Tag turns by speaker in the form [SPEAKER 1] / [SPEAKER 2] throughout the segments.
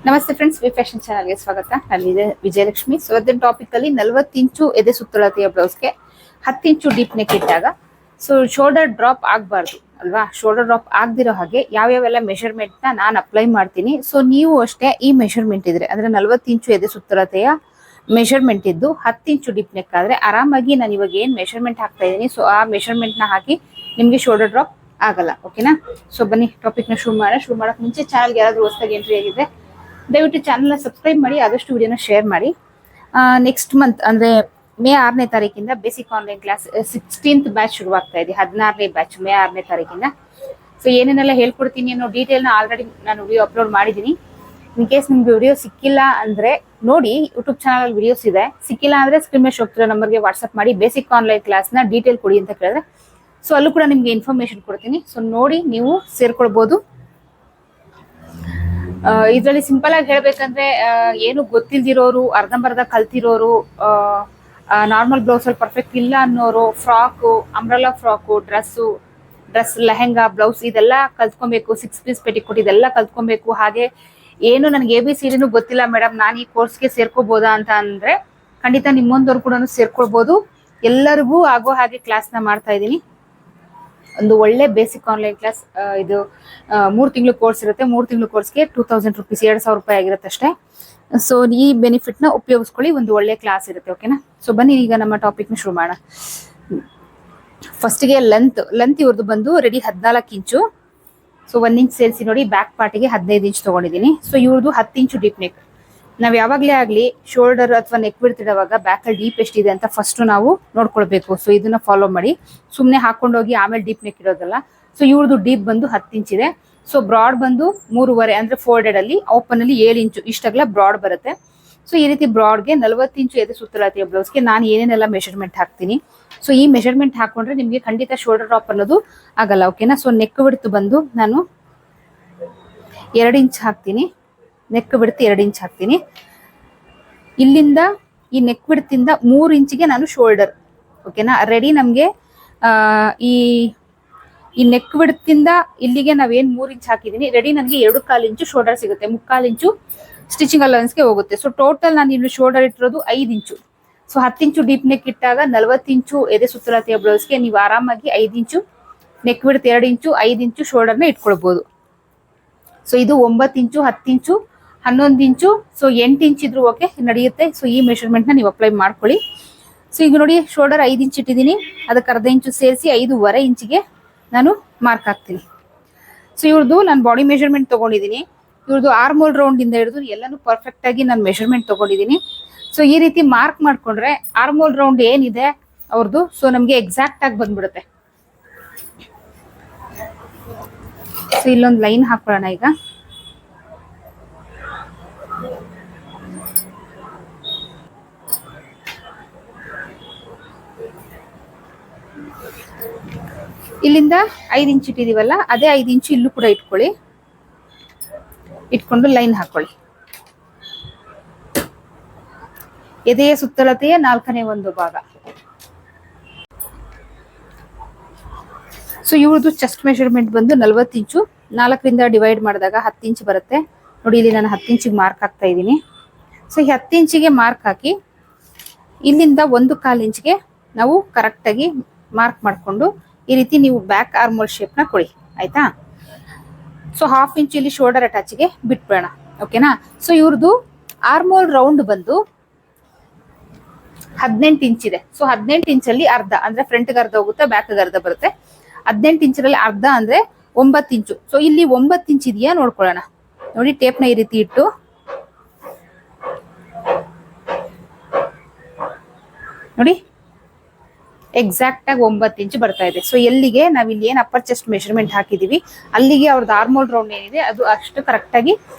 [SPEAKER 1] ನಮಸ್ತೆ friends, V fashion ಚಾನಲ್ಗೆ ಸ್ವಾಗತ. ನಾನು ವಿಜಯಲಕ್ಷ್ಮಿ. ಸೊ ಅದನ್ನ ಟಾಪಿಕ್ ಅಲ್ಲಿ 40 ಇಂಚು ಎದೆ ಸುತ್ತಳತೆಯ ಬ್ಲೌಸ್ಗೆ 10 ಇಂಚು ಡೀಪ್ ನೆಕ್ ಇಟ್ಟಾಗ ಸೊ ಶೋಲ್ಡರ್ ಡ್ರಾಪ್ ಆಗಬಾರ್ದು ಅಲ್ವಾ. ಶೋಲ್ಡರ್ ಡ್ರಾಪ್ ಆಗದಿರೋ ಹಾಗೆ ಯಾವ್ಯಾವೆಲ್ಲ ಮೆಷರ್ಮೆಂಟ್ ನ ನಾನು ಅಪ್ಲೈ ಮಾಡ್ತೀನಿ. ಸೊ ನೀವು ಅಷ್ಟೇ ಈ ಮೆಷರ್ಮೆಂಟ್ ಇದ್ರೆ ಅಂದ್ರೆ 40 ಇಂಚು ಎದೆ ಸುತ್ತಳತೆಯ ಮೆಷರ್ಮೆಂಟ್ ಇದ್ದು 10 ಇಂಚು ಡೀಪ್ ನೆಕ್ ಆದ್ರೆ ಆರಾಮಾಗಿ ನಾನು ಇವಾಗ ಏನ್ ಮೆಷರ್ಮೆಂಟ್ ಹಾಕ್ತಾ ಇದ್ದೀನಿ ಸೊ ಆ ಮೆಷರ್ಮೆಂಟ್ ನ ಹಾಕಿ ನಿಮ್ಗೆ ಶೋಲ್ಡರ್ ಡ್ರಾಪ್ ಆಗಲ್ಲ. ಓಕೆನಾ? ಸೊ ಬನ್ನಿ ಟಾಪಿಕ್ ನ ಶುರು ಮಾಡಕ್ ಮುಂಚೆ ಚಾನಲ್ಗೆ ಯಾರಾದ್ರೂ ಹೊಸದಾಗಿ ಎಂಟ್ರಿ ಆಗಿದೆ ದಯವಿಟ್ಟು ಚಾನಲ್ನ ಸಬ್ಸ್ಕ್ರೈಬ್ ಮಾಡಿ, ಆದಷ್ಟು ವಿಡಿಯೋನ ಶೇರ್ ಮಾಡಿ. ನೆಕ್ಸ್ಟ್ ಮಂತ್ ಅಂದ್ರೆ ಮೇ 6ನೇ ತಾರೀಕಿಂದ basic online class 16th batch ಶುರುವಾಗ್ತಾ ಇದೆ. 16ನೇ ಬ್ಯಾಚ್ ಮೇ 6ನೇ ತಾರೀಕಿಂದ. ಸೊ ಏನೇನೆಲ್ಲ ಹೇಳ್ಕೊಡ್ತೀನಿ ಅನ್ನೋ ಡೀಟೇಲ್ನ ಆಲ್ರೆಡಿ ನಾನು ವಿಡಿಯೋ ಅಪ್ಲೋಡ್ ಮಾಡಿದ್ದೀನಿ. ಇನ್ ಕೇಸ್ ನಿಮ್ಗೆ ವಿಡಿಯೋ ಸಿಕ್ಕಿಲ್ಲ ಅಂದ್ರೆ ನೋಡಿ, ಯೂಟ್ಯೂಬ್ ಚಾನಲ್ ವಿಡಿಯೋಸ್ ಇದೆ. ಸಿಕ್ಕಿಲ್ಲ ಅಂದ್ರೆ ಸ್ಕ್ರೀನ್ ಮೇಲೆ ಹೋಗ್ತಿರೋ ನಂಬರ್ಗೆ ವಾಟ್ಸ್ಆಪ್ ಮಾಡಿ ಬೇಸಿಕ್ ಆನ್ಲೈನ್ ಕ್ಲಾಸ್ನ ಡೀಟೇಲ್ ಕೊಡಿ ಅಂತ ಕೇಳಿದ್ರೆ ಸೊ ಅಲ್ಲೂ ಕೂಡ ನಿಮ್ಗೆ ಇನ್ಫಾರ್ಮೇಶನ್ ಕೊಡ್ತೀನಿ. ಸೊ ನೋಡಿ ನೀವು ಸೇರ್ಕೊಳ್ಬಹುದು. ಇದ್ರಲ್ಲಿ ಸಿಂಪಲ್ ಆಗಿ ಹೇಳ್ಬೇಕಂದ್ರೆ ಏನು ಗೊತ್ತಿಲ್ದಿರೋರು, ಅರ್ಧಂಬರ್ಧ ಕಲ್ತಿರೋರು, ನಾರ್ಮಲ್ ಬ್ಲೌಸ್ ಅಲ್ಲಿ ಪರ್ಫೆಕ್ಟ್ ಇಲ್ಲ ಅನ್ನೋರು, frock, umbrella frock, dress, lehenga, blouse ಇದೆಲ್ಲ ಕಲ್ತ್ಕೊಬೇಕು. 6 ಪೀಸ್ ಪೆಟಿಕೋಟ್ ಇದೆಲ್ಲ ಕಲ್ತ್ಕೊಬೇಕು. ಹಾಗೆ ಏನು ನನಗೆ ABCD ಗೊತ್ತಿಲ್ಲ ಮೇಡಮ್, ನಾನು ಈ ಕೋರ್ಸ್ಗೆ ಸೇರ್ಕೋಬಹುದಾ ಅಂತ ಅಂದ್ರೆ ಖಂಡಿತ ನಿಮ್ಮೊಂದವ್ರು ಕೂಡ ಸೇರ್ಕೊಳ್ಬಹುದು. ಎಲ್ಲರಿಗೂ ಆಗೋ ಹಾಗೆ ಕ್ಲಾಸ್ನ ಮಾಡ್ತಾ ಇದ್ದೀನಿ. ಒಂದು ಒಳ್ಳೆ ಬೇಸಿಕ್ ಆನ್ಲೈನ್ ಕ್ಲಾಸ್. ಇದು 3 ತಿಂಗಳು ಕೋರ್ಸ್ ಇರುತ್ತೆ. 3 ತಿಂಗಳು ಕೋರ್ಸ್ಗೆ 2000 ರೂಪೀಸ್, 2000 ರೂಪಾಯಿ ಆಗಿರುತ್ತೆ ಅಷ್ಟೇ. ಸೊ ಈ ಬೆನಿಫಿಟ್ ನ ಉಪಯೋಗಿಸ್ಕೊಳ್ಳಿ. ಒಂದು ಒಳ್ಳೆ ಕ್ಲಾಸ್ ಇರುತ್ತೆ. ಓಕೆನಾ? ಸೊ ಬನ್ನಿ ಈಗ ನಮ್ಮ ಟಾಪಿಕ್ ನ ಶುರು ಮಾಡೋಣ. ಫಸ್ಟ್ಗೆ ಲೆಂತ್ ಇವ್ರದ್ದು ಬಂದು ರೆಡಿ 14 ಇಂಚು. ಸೊ 1 ಇಂಚ್ ಸೇರಿಸಿ ನೋಡಿ, ಬ್ಯಾಕ್ ಪಾರ್ಟಿಗೆ 15 ಇಂಚ್ ತಗೊಂಡಿದ್ದೀನಿ. ಸೊ ಇವ್ರದ್ದು 10 ಇಂಚು ಡೀಪ್ ನೆಕ್. ನಾವ್ ಯಾವಾಗ್ಲೇ ಆಗ್ಲಿ ಶೋಲ್ಡರ್ ಅಥವಾ ನೆಕ್ ಬಿಡ್ತಿಡುವಾಗ ಬ್ಯಾಕ್ ಅಲ್ಲಿ ಡೀಪ್ ಎಷ್ಟಿದೆ ಅಂತ ಫಸ್ಟ್ ನಾವು ನೋಡ್ಕೊಳ್ಬೇಕು. ಸೊ ಇದನ್ನ ಫಾಲೋ ಮಾಡಿ, ಸುಮ್ನೆ ಹಾಕೊಂಡೋಗಿ ಆಮೇಲೆ ಡೀಪ್ ನೆಕ್ ಇಡೋದಲ್ಲ. ಸೊ ಇವ್ರದ್ದು ಡೀಪ್ ಬಂದು 10 ಇಂಚ್ ಇದೆ. ಸೊ ಬ್ರಾಡ್ ಬಂದು 3.5 ಅಂದ್ರೆ ಫೋಲ್ಡೆಡ್ ಅಲ್ಲಿ, ಓಪನ್ ಅಲ್ಲಿ 7 ಇಂಚು ಇಷ್ಟಾಗಲ ಬ್ರಾಡ್ ಬರುತ್ತೆ. ಸೊ ಈ ರೀತಿ ಬ್ರಾಡ್ಗೆ 40 ಇಂಚು ಎದೆ ಸುತ್ತಳತೆಯ ಬ್ಲೌಸ್ಗೆ ನಾನು ಏನೇನೆಲ್ಲ ಮೆಷರ್ಮೆಂಟ್ ಹಾಕ್ತೀನಿ. ಸೊ ಈ ಮೆಷರ್ಮೆಂಟ್ ಹಾಕೊಂಡ್ರೆ ನಿಮ್ಗೆ ಖಂಡಿತ ಶೋಲ್ಡರ್ ಡ್ರಾಪ್ ಅನ್ನೋದು ಆಗಲ್ಲ. ಓಕೆನಾ? ಸೊ ನೆಕ್ ಬಿಡ್ತು ಬಂದು ನಾನು 2 ಇಂಚ್ ಹಾಕ್ತೀನಿ. ನೆಕ್ ಬಿಡ್ತು 2 ಇಂಚ್ ಹಾಕ್ತೀನಿ. ಇಲ್ಲಿಂದ ಈ ನೆಕ್ ಬಿಡ್ತಿಂದ 3 ಇಂಚಿಗೆ ನಾನು ಶೋಲ್ಡರ್. ಓಕೆನಾ? ರೆಡಿ ನಮ್ಗೆ ಈ ನೆಕ್ ಬಿಡ್ತಿಂದ ಇಲ್ಲಿಗೆ ನಾವೇನ್ 3 ಇಂಚ್ ಹಾಕಿದೀನಿ, ರೆಡಿ ನನಗೆ 2.25 ಇಂಚು ಶೋಲ್ಡರ್ ಸಿಗುತ್ತೆ. 3/4 ಇಂಚು ಸ್ಟಿಚಿಂಗ್ ಅಲವೆನ್ಸ್ಗೆ ಹೋಗುತ್ತೆ. ಸೊ ಟೋಟಲ್ ನಾನು ಇಲ್ಲಿ ಶೋಲ್ಡರ್ ಇಟ್ಟಿರೋದು 5 ಇಂಚು. ಸೊ 10 ಇಂಚು ಡೀಪ್ ನೆಕ್ ಇಟ್ಟಾಗ 40 ಇಂಚು ಎದೆ ಸುತ್ತಳತೆಯ ಬ್ಲೌಸ್ಗೆ ನೀವು ಆರಾಮಾಗಿ 5 ಇಂಚು ನೆಕ್ ಬಿಡ್ತು, 2 ಇಂಚು, 5 ಇಂಚು ಶೋಲ್ಡರ್ನ ಇಟ್ಕೊಳ್ಬಹುದು. ಸೊ ಇದು 9 ಇಂಚು, 10 ಇಂಚು, 11 ಇಂಚು, ಸೊ 8 ಇಂಚ್ ಇದ್ರು ಓಕೆ ನಡೆಯುತ್ತೆ. ಸೊ ಈ ಮೆಷರ್ಮೆಂಟ್ ನ ನೀವು ಅಪ್ಲೈ ಮಾಡ್ಕೊಳ್ಳಿ. ಸೊ ಈಗ ನೋಡಿ, ಶೋಲ್ಡರ್ 5 ಇಂಚ್ ಇಟ್ಟಿದ್ದೀನಿ, ಅದಕ್ಕೆ ಅರ್ಧ ಇಂಚು ಸೇರಿಸಿ 5.25 ಇಂಚಿಗೆ ನಾನು ಮಾರ್ಕ್ ಹಾಕ್ತೀನಿ. ಸೊ ಇವ್ರದ್ದು ನಾನು ಬಾಡಿ ಮೆಷರ್ಮೆಂಟ್ ತಗೊಂಡಿದ್ದೀನಿ. ಇವ್ರದ್ದು ಆರ್ಮೋಲ್ ರೌಂಡ್ ಇಂದ ಹಿಡಿದು ಎಲ್ಲಾನು ಪರ್ಫೆಕ್ಟ್ ಆಗಿ ನಾನು ಮೆಷರ್ಮೆಂಟ್ ತಗೊಂಡಿದ್ದೀನಿ. ಸೊ ಈ ರೀತಿ ಮಾರ್ಕ್ ಮಾಡ್ಕೊಂಡ್ರೆ ಆರ್ಮೋಲ್ ರೌಂಡ್ ಏನಿದೆ ಅವ್ರದ್ದು ಸೊ ನಮ್ಗೆ ಎಕ್ಸಾಕ್ಟ್ ಆಗಿ ಬಂದ್ಬಿಡುತ್ತೆ. ಸೊ ಇಲ್ಲೊಂದು ಲೈನ್ ಹಾಕೊಳ್ಳೋಣ ಈಗ. ಇಲ್ಲಿಂದ 5 ಇಂಚ್ ಇಟ್ಟಿದೀವಲ್ಲ, ಅದೇ 5 ಇಂಚು ಇಲ್ಲೂ ಕೂಡ ಇಟ್ಕೊಳ್ಳಿ. ಇಟ್ಕೊಂಡು ಲೈನ್ ಹಾಕೊಳ್ಳಿ. ಎದೆಯ ಸುತ್ತಳತೆಯ 4ನೇ ಒಂದು ಭಾಗ. ಸೊ ಇವ್ರದ್ದು ಚೆಸ್ಟ್ ಮೆಷರ್ಮೆಂಟ್ ಬಂದು 40 ಇಂಚು. 4ರಿಂದ ಡಿವೈಡ್ ಮಾಡಿದಾಗ 10 ಇಂಚ್ ಬರುತ್ತೆ. ನೋಡಿ, ಇಲ್ಲಿ ನಾನು 10 ಇಂಚಿಗೆ ಮಾರ್ಕ್ ಹಾಕ್ತಾ ಇದ್ದೀನಿ. ಸೊ ಈ 10 ಇಂಚಿಗೆ ಮಾರ್ಕ್ ಹಾಕಿ ಇಲ್ಲಿಂದ 1/4 ಇಂಚ್ಗೆ ನಾವು ಕರೆಕ್ಟ್ ಆಗಿ ಮಾರ್ಕ್ ಮಾಡಿಕೊಂಡು ಈ ರೀತಿ ನೀವು ಬ್ಯಾಕ್ ಆರ್ಮೋಲ್ ಶೇಪ್ ನ ಕೊಡಿ. ಆಯ್ತಾ? ಸೊ 1/2 ಇಂಚ್ ಇಲ್ಲಿ ಶೋಲ್ಡರ್ ಅಟ್ಯಾಚ್ಗೆ ಬಿಟ್ಬೇಡ. ಓಕೆನಾ? ಸೊ ಇವ್ರದ್ದು ಆರ್ಮೋಲ್ ರೌಂಡ್ ಬಂದು 18 ಇಂಚ್ ಇದೆ. ಸೊ 18 ಇಂಚಲ್ಲಿ ಅರ್ಧ ಅಂದ್ರೆ ಫ್ರಂಟ್ಗೆ ಅರ್ಧ ಹೋಗುತ್ತೆ, ಬ್ಯಾಕ್ಗೆ ಅರ್ಧ ಬರುತ್ತೆ. 18 ಇಂಚಲ್ಲಿ ಅರ್ಧ ಅಂದ್ರೆ 9 ಇಂಚು. ಸೊ ಇಲ್ಲಿ 9 ಇಂಚ್ ಇದೆಯಾ ನೋಡ್ಕೊಳ್ಳೋಣ. ನೋಡಿ, ಟೇಪ್ನ ಈ ರೀತಿ ಇಟ್ಟು ನೋಡಿ ಎಕ್ಸಾಕ್ಟ್ ಆಗಿ 9 ಇಂಚ್ ಬರ್ತಾ ಇದೆ. ಸೊ ಎಲ್ಲಿಗೆ ನಾವ್ ಇಲ್ಲಿ ಏನ್ ಅಪ್ಪರ್ ಚೆಸ್ಟ್ ಮೆಷರ್ಮೆಂಟ್ ಹಾಕಿದೀವಿ ಅಲ್ಲಿಗೆ ಅವ್ರದ್ದು ಆರ್ಮೋಲ್ ರೌಂಡ್ ಏನಿದೆ ಅದು ಅಷ್ಟು ಕರೆಕ್ಟ್ ಆಗಿ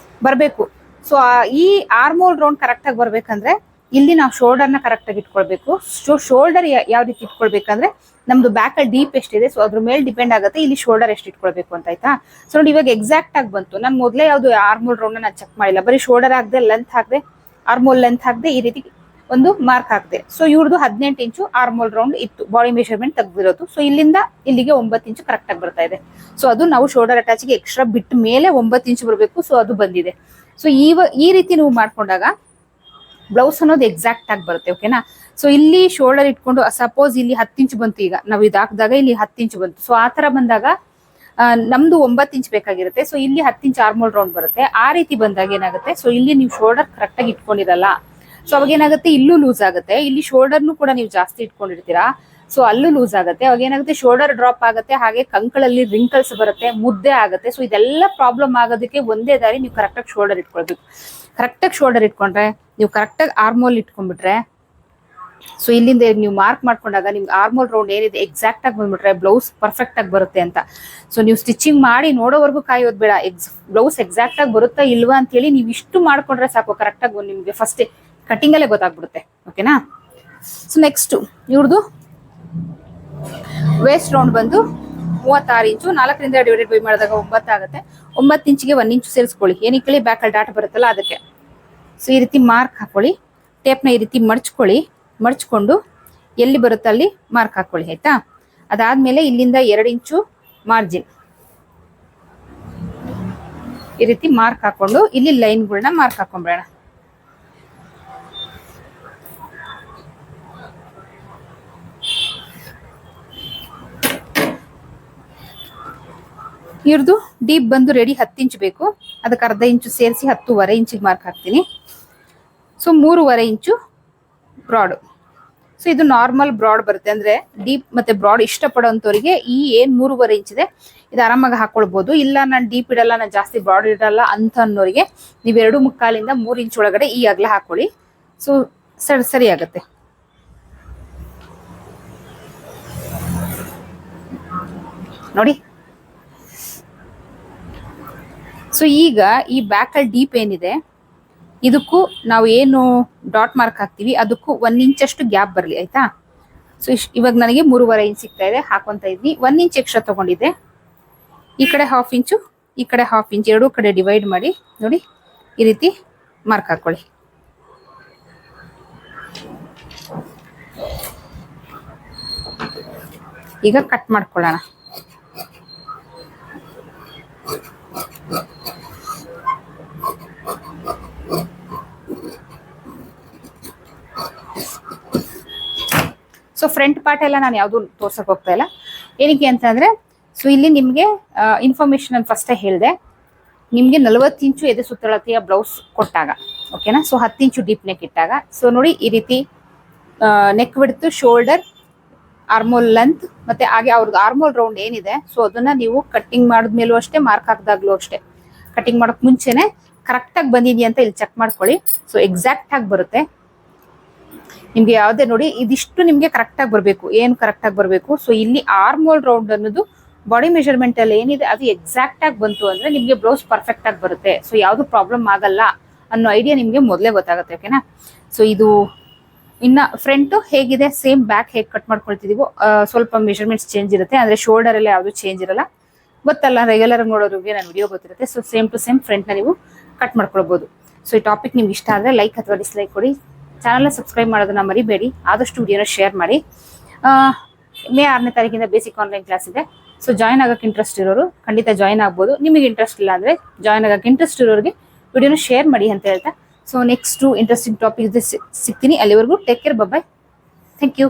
[SPEAKER 1] ಬರ್ಬೇಕು. ಸೊ ಈ ಆರ್ಮೋಲ್ ರೌಂಡ್ ಕರೆಕ್ಟ್ ಆಗಿ ಬರ್ಬೇಕಂದ್ರೆ ಇಲ್ಲಿ ನಾವು ಶೋಲ್ಡರ್ ನ ಕರೆಕ್ಟ್ ಆಗಿ ಇಟ್ಕೊಳ್ಬೇಕು. ಸೊ ಶೋಲ್ಡರ್ ಯಾವ ರೀತಿ ಇಟ್ಕೊಳ್ಬೇಕಂದ್ರೆ ನಮ್ದು ಬ್ಯಾಕ್ ಅಲ್ಲಿ ಡೀಪ್ ಎಷ್ಟಿದೆ ಸೊ ಅದ್ರ ಮೇಲೆ ಡಿಪೆಂಡ್ ಆಗುತ್ತೆ ಇಲ್ಲಿ ಶೋಲ್ಡರ್ ಎಷ್ಟು ಇಟ್ಕೊಳ್ಬೇಕು ಅಂತ. ಆಯ್ತಾ? ಸೊ ನೋಡಿ, ಇವಾಗ ಎಕ್ಸಾಕ್ಟ್ ಆಗಿ ಬಂತು. ನಾನು ಮೊದಲೇ ಯಾವ್ದು ಆರ್ಮೋಲ್ ರೌಂಡ್ ನಾನು ಚೆಕ್ ಮಾಡಿಲ್ಲ, ಬರೀ ಶೋಲ್ಡರ್ ಹಾಕ್ದೆ, ಲೆಂತ್ ಹಾಕ್ದೆ, ಆರ್ಮೋಲ್ ಲೆಂತ್ ಹಾಕ್ದೆ, ಈ ರೀತಿ ಒಂದು ಮಾರ್ಕ್ ಹಾಕಿದೆ. ಸೊ ಇವ್ರದ್ದು 18 ಇಂಚು ಆರ್ಮೋಲ್ ರೌಂಡ್ ಇತ್ತು, ಬಾಡಿ ಮೆಷರ್ಮೆಂಟ್ ತೆಗೆದಿರೋದು. ಸೊ ಇಲ್ಲಿಂದ ಇಲ್ಲಿಗೆ 9 ಇಂಚು ಕರೆಕ್ಟ್ ಆಗಿ ಬರ್ತಾ ಇದೆ. ಸೊ ಅದು ನಾವು ಶೋಲ್ಡರ್ ಅಟ್ಯಾಚ್ಗೆ ಎಕ್ಸ್ಟ್ರಾ ಬಿಟ್ಟು ಮೇಲೆ 9 ಇಂಚು ಬರಬೇಕು. ಸೊ ಅದು ಬಂದಿದೆ. ಸೊ ಈ ರೀತಿ ನೀವು ಮಾಡ್ಕೊಂಡಾಗ ಬ್ಲೌಸ್ ಅನ್ನೋದು ಎಕ್ಸಾಕ್ಟ್ ಆಗಿ ಬರುತ್ತೆ. ಓಕೆನಾ. ಸೊ ಇಲ್ಲಿ ಶೋಲ್ಡರ್ ಇಟ್ಕೊಂಡು ಸಪೋಸ್ ಇಲ್ಲಿ 10 ಇಂಚು ಬಂತು, ಈಗ ನಾವು ಇದು ಹಾಕಿದಾಗ ಇಲ್ಲಿ 10 ಇಂಚು ಬಂತು. ಸೊ ಆ ತರ ಬಂದಾಗ ನಮ್ದು 9 ಇಂಚ್ ಬೇಕಾಗಿರುತ್ತೆ. ಸೊ ಇಲ್ಲಿ 10 ಇಂಚ್ ಆರ್ಮೋಲ್ ರೌಂಡ್ ಬರುತ್ತೆ. ಆ ರೀತಿ ಬಂದಾಗ ಏನಾಗುತ್ತೆ, ಸೊ ಇಲ್ಲಿ ನೀವು ಶೋಲ್ಡರ್ ಕರೆಕ್ಟ್ ಆಗಿ ಇಟ್ಕೊಂಡಿರಲ್ಲ. ಸೊ ಅವಾಗ ಏನಾಗುತ್ತೆ, ಇಲ್ಲೂ ಲೂಸ್ ಆಗುತ್ತೆ, ಇಲ್ಲಿ ಶೋಲ್ಡರ್ನು ಕೂಡ ನೀವು ಜಾಸ್ತಿ ಇಟ್ಕೊಂಡಿರ್ತೀರಾ. ಸೊ ಅಲ್ಲೂ ಲೂಸ್ ಆಗುತ್ತೆ. ಅವಾಗ ಏನಾಗುತ್ತೆ, ಶೋಲ್ಡರ್ ಡ್ರಾಪ್ ಆಗುತ್ತೆ, ಹಾಗೆ ಕಂಕಳಲ್ಲಿ ರಿಂಕಲ್ಸ್ ಬರುತ್ತೆ, ಮುದ್ದೆ ಆಗುತ್ತೆ. ಸೊ ಇದೆಲ್ಲ ಪ್ರಾಬ್ಲಮ್ ಆಗೋದಕ್ಕೆ ಒಂದೇ ದಾರಿ, ನೀವು ಕರೆಕ್ಟಾಗಿ ಶೋಲ್ಡರ್ ಇಟ್ಕೊಳ್ಬೇಕು. ಕರೆಕ್ಟಾಗಿ ಶೋಲ್ಡರ್ ಇಟ್ಕೊಂಡ್ರೆ, ನೀವು ಕರೆಕ್ಟಾಗಿ ಆರ್ಮೋಲ್ ಇಟ್ಕೊಂಡ್ಬಿಟ್ರೆ, ಸೊ ಇಲ್ಲಿಂದ ನೀವು ಮಾರ್ಕ್ ಮಾಡ್ಕೊಂಡಾಗ ನಿಮ್ಗೆ ಆರ್ಮೋಲ್ ರೌಂಡ್ ಏನಿದೆ ಎಕ್ಸಾಕ್ಟ್ ಆಗಿ ಬಂದ್ಬಿಟ್ರೆ ಬ್ಲೌಸ್ ಪರ್ಫೆಕ್ಟ್ ಆಗಿ ಬರುತ್ತೆ ಅಂತ. ಸೊ ನೀವು ಸ್ಟಿಚಿಂಗ್ ಮಾಡಿ ನೋಡೋವರೆಗೂ ಕಾಯೋದು ಬೇಡ, ಬ್ಲೌಸ್ ಎಕ್ಸಾಕ್ಟ್ ಆಗಿ ಬರುತ್ತಾ ಇಲ್ವಾ ಅಂತ ಹೇಳಿ ನೀವು ಇಷ್ಟು ಮಾಡ್ಕೊಂಡ್ರೆ ಸಾಕು, ಕರೆಕ್ಟ್ ಆಗಿ ನಿಮ್ಗೆ ಫಸ್ಟ್ ಕಟಿಂಗ್ ಅಲ್ಲೇ ಗೊತ್ತಾಗ್ಬಿಡುತ್ತೆ. ಓಕೆನಾ. ಸೊ ನೆಕ್ಸ್ಟ್ ಇವ್ರದ್ದು ವೇಸ್ಟ್ ರೌಂಡ್ ಬಂದು 36 ಇಂಚು, 4ರಿಂದ ಡಿವೈಡೆಡ್ ಬೈ ಮಾಡಿದಾಗ 9 ಆಗುತ್ತೆ. 9 ಇಂಚಿಗೆ 1 ಇಂಚು ಸೇರಿಸ್ಕೊಳ್ಳಿ. ಏನಕ್ಕೆ, ಬ್ಯಾಕ್ ಅಲ್ಲಿ ಡಾಟ್ ಬರುತ್ತಲ್ಲ ಅದಕ್ಕೆ. ಸೊ ಈ ರೀತಿ ಮಾರ್ಕ್ ಹಾಕೊಳ್ಳಿ, ಟೇಪ್ನ ಈ ರೀತಿ ಮಡ್ಚ್ಕೊಂಡು ಎಲ್ಲಿ ಬರುತ್ತೆ ಅಲ್ಲಿ ಮಾರ್ಕ್ ಹಾಕೊಳ್ಳಿ. ಆಯ್ತಾ. ಅದಾದ್ಮೇಲೆ ಇಲ್ಲಿಂದ 2 ಇಂಚು ಮಾರ್ಜಿನ್ ಈ ರೀತಿ ಮಾರ್ಕ್ ಹಾಕೊಂಡು ಇಲ್ಲಿ ಲೈನ್ಗಳನ್ನ ಮಾರ್ಕ್ ಹಾಕೊಂಡ್ಬೇಡ. ಇವ್ರದ್ದು ಡೀಪ್ ಬಂದು ರೆಡಿ 10 ಇಂಚು ಬೇಕು. ಅದಕ್ಕೆ ಅರ್ಧ ಇಂಚು ಸೇರಿಸಿ 10.5 ಇಂಚಿಗೆ ಮಾರ್ಕ್ ಹಾಕ್ತೀನಿ. ಸೊ 3.5 ಇಂಚು ಬ್ರಾಡ್. ಸೊ ಇದು ನಾರ್ಮಲ್ ಬ್ರಾಡ್ ಬರುತ್ತೆ. ಅಂದ್ರೆ ಡೀಪ್ ಮತ್ತೆ ಬ್ರಾಡ್ ಇಷ್ಟಪಡೋಂಥವ್ರಿಗೆ ಈ ಏನ್ 3.5 ಇಂಚ್ ಇದೆ ಇದು ಆರಾಮಾಗಿ ಹಾಕೊಳ್ಬಹುದು. ಇಲ್ಲ ನಾನು ಡೀಪ್ ಇಡಲ್ಲ, ನಾನು ಜಾಸ್ತಿ ಬ್ರಾಡ್ ಇಡಲ್ಲ ಅಂತ ಅನ್ನೋರಿಗೆ ನೀವು 2.25 ಇಂದ 3 ಇಂಚ್ ಒಳಗಡೆ ಈ ಅಗಲ ಹಾಕೊಳ್ಳಿ. ಸೊ ಸರಿ ಆಗುತ್ತೆ. ನೋಡಿ. ಸೊ ಈಗ ಈ ಬ್ಯಾಕ್ ಅಲ್ಲಿ ಡೀಪ್ ಏನಿದೆ ಇದಕ್ಕೂ ನಾವು ಏನು ಡಾಟ್ ಮಾರ್ಕ್ ಹಾಕ್ತಿವಿ ಅದಕ್ಕೂ 1 ಇಂಚಷ್ಟು ಗ್ಯಾಪ್ ಬರಲಿ. ಆಯ್ತಾ. ಸೊ ಇವಾಗ ನನಗೆ 3.5 ಇಂಚ್ ಸಿಗ್ತಾ ಇದೆ, ಹಾಕೊಂತ ಇದ್ವಿ. 1 ಇಂಚ್ ಎಕ್ಸ್ಟ್ರಾ ತಗೊಂಡಿದ್ದೆ. ಈ ಕಡೆ 1/2 ಇಂಚು, ಈ ಕಡೆ 1/2 ಇಂಚ್, ಎರಡೂ ಕಡೆ ಡಿವೈಡ್ ಮಾಡಿ ನೋಡಿ ಈ ರೀತಿ ಮಾರ್ಕ್ ಹಾಕೊಳ್ಳಿ. ಈಗ ಕಟ್ ಮಾಡ್ಕೊಳ್ಳೋಣ. ಸೊ ಫ್ರಂಟ್ ಪಾರ್ಟ್ ಎಲ್ಲ ನಾನು ಯಾವುದು ತೋರ್ಸಕ್ ಹೋಗ್ತಾ ಇಲ್ಲ. ಏನಕ್ಕೆ ಅಂತಂದ್ರೆ, ಸೊ ಇಲ್ಲಿ ನಿಮ್ಗೆ ಇನ್ಫಾರ್ಮೇಶನ್ ನಾನು ಫಸ್ಟೇ ಹೇಳಿದೆ, ನಿಮ್ಗೆ 40 ಇಂಚು ಎದೆ ಸುತ್ತಳತೆಯ ಬ್ಲೌಸ್ ಕೊಟ್ಟಾಗ, ಓಕೆನಾ. ಸೊ 10 ಇಂಚು ಡೀಪ್ ನೆಕ್ ಇಟ್ಟಾಗ, ಸೊ ನೋಡಿ ಈ ರೀತಿ ನೆಕ್ ಬಿಡ್ತು, ಶೋಲ್ಡರ್, ಆರ್ಮೋಲ್ ಲೆಂತ್, ಮತ್ತೆ ಹಾಗೆ ಅವ್ರದ್ದು ಆರ್ಮೋಲ್ ರೌಂಡ್ ಏನಿದೆ ಸೊ ಅದನ್ನ ನೀವು ಕಟ್ಟಿಂಗ್ ಮಾಡಿದ್ಮೇಲೂ ಅಷ್ಟೇ, ಮಾರ್ಕ್ ಹಾಕಿದಾಗ್ಲೂ ಅಷ್ಟೇ, ಕಟಿಂಗ್ ಮಾಡೋಕ್ ಮುಂಚೆನೆ ಕರೆಕ್ಟ್ ಆಗಿ ಬಂದಿದೆಯಾ ಅಂತ ಇಲ್ಲಿ ಚೆಕ್ ಮಾಡ್ಕೊಳ್ಳಿ. ಸೊ ಎಕ್ಸಾಕ್ಟ್ ಆಗಿ ಬರುತ್ತೆ ನಿಮ್ಗೆ. ಯಾವ್ದೇ ನೋಡಿ ಇದಿಷ್ಟು ನಿಮ್ಗೆ ಕರೆಕ್ಟ್ ಆಗಿ ಬರಬೇಕು. ಏನು ಕರೆಕ್ಟ್ ಆಗಿ ಬರಬೇಕು, ಸೊ ಇಲ್ಲಿ ಆರ್ಮೋಲ್ ರೌಂಡ್ ಅನ್ನೋದು ಬಾಡಿ ಮೆಷರ್ಮೆಂಟ್ ಅಲ್ಲಿ ಏನಿದೆ ಅದು ಎಕ್ಸಾಕ್ಟ್ ಆಗಿ ಬಂತು ಅಂದ್ರೆ ನಿಮ್ಗೆ ಬ್ಲೌಸ್ ಪರ್ಫೆಕ್ಟ್ ಆಗಿ ಬರುತ್ತೆ. ಸೊ ಯಾವ್ದು ಪ್ರಾಬ್ಲಮ್ ಆಗಲ್ಲ ಅನ್ನೋ ಐಡಿಯಾ ನಿಮ್ಗೆ ಮೊದಲೇ ಗೊತ್ತಾಗುತ್ತೆ. ಓಕೆನಾ. ಸೊ ಇದು ಇನ್ನ ಫ್ರಂಟ್ ಹೇಗಿದೆ, ಸೇಮ್ ಬ್ಯಾಕ್ ಹೇಗೆ ಕಟ್ ಮಾಡ್ಕೊಳ್ತಿದೀವೋ ಸ್ವಲ್ಪ ಮೆಷರ್ಮೆಂಟ್ಸ್ ಚೇಂಜ್ ಇರುತ್ತೆ. ಅಂದ್ರೆ ಶೋಲ್ಡರ್ ಎಲ್ಲ ಯಾವ್ದು ಚೇಂಜ್ ಇರಲ್ಲ, ಗೊತ್ತಲ್ಲ, ರೆಗ್ಯುಲರ್ ನೋಡೋರಿಗೆ ನಾನು ವಿಡಿಯೋ ಗೊತ್ತಿರುತ್ತೆ. So same to same front ನ ನೀವು ಕಟ್ ಮಾಡ್ಕೊಳ್ಬಹುದು. ಸೊ ಈ ಟಾಪಿಕ್ ನಿಮ್ಗೆ ಇಷ್ಟ ಆದ್ರೆ ಲೈಕ್ ಅಥವಾ ಡಿಸ್ಲೈಕ್ ಕೊಡಿ. ಚಾನಲ್ನ ಸಬ್ಸ್ಕ್ರೈಬ್ ಮಾಡೋದನ್ನ ಮರಿಬೇಡಿ. ಆದಷ್ಟು ವಿಡಿಯೋನ ಶೇರ್ ಮಾಡಿ. ಮೇ 6ನೇ ತಾರೀಕಿಂದ ಬೇಸಿಕ್ ಆನ್ಲೈನ್ ಕ್ಲಾಸ್ ಇದೆ. ಸೊ ಜಾಯ್ನ್ ಆಗಕ್ಕೆ ಇಂಟ್ರೆಸ್ಟ್ ಇರೋರು ಖಂಡಿತ ಜಾಯ್ನ್ ಆಗ್ಬೋದು. ನಿಮಗೆ ಇಂಟ್ರೆಸ್ಟ್ ಇಲ್ಲ ಅಂದ್ರೆ ಜಾಯ್ನ್ ಆಗಕ್ಕೆ ಇಂಟ್ರೆಸ್ಟ್ ಇರೋರಿಗೆ ವಿಡಿಯೋನ ಶೇರ್ ಮಾಡಿ ಅಂತ ಹೇಳ್ತಾ, ಸೊ ನೆಕ್ಸ್ಟ್ ಇಂಟ್ರೆಸ್ಟಿಂಗ್ ಟಾಪಿಕ್ ಸಿಗ್ತೀನಿ. ಅಲ್ಲಿವರೆಗೂ take care, bye. Thank you.